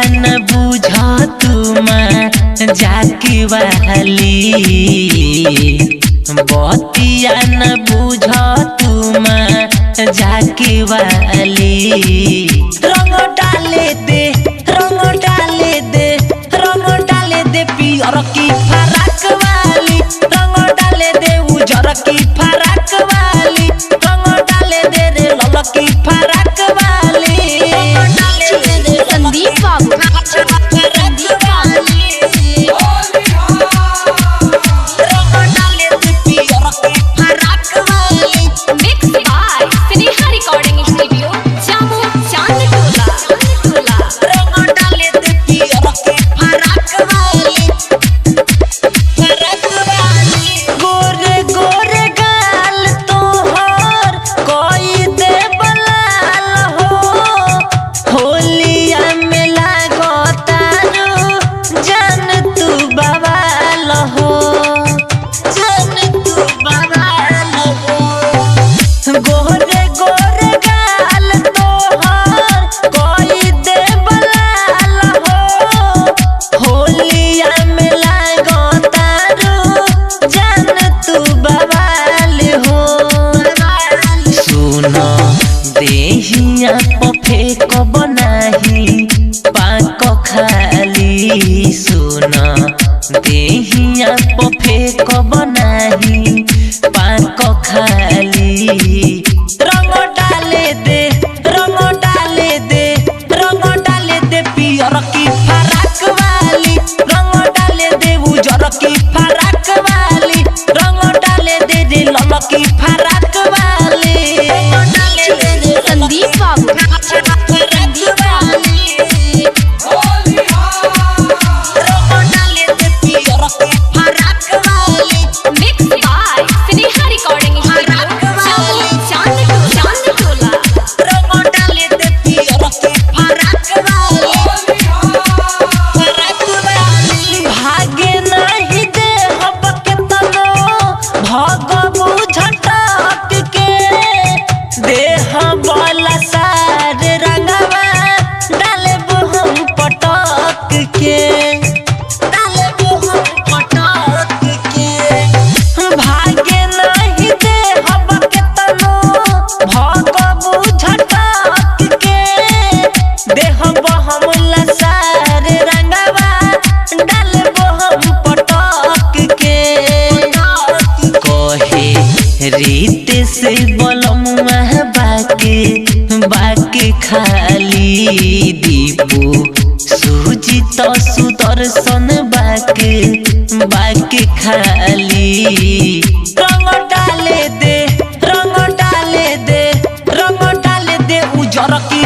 न बुझा तुम जाके वाली बतिया न बुझा तुम जाके वाली रंग डाले दे रंग डाले दे रंग डाले दे पियर की फराक वाली रंग डाले दे उजर की फराक वाली रंग डाले दे रे लल की फराक वाली रंग डाले दे रे संदीप बाबू देहिया पफे को बनाही पाक खाली सुना देहिया पफे को बनाही पाक खाली रंग डाले दे रंग डाले दे रंग डाले दे पियर की फराक वाली रंग डाले दे उजर की फराक वाली रंग डाले दे रे लल की फराक वाली संदीप बाबू रीत से बलमुआ बाके खाली दीपू सुजित सुदर्शन बाके खाली रंग डाले दे रंग डाले दे रंग डाले दे उजर की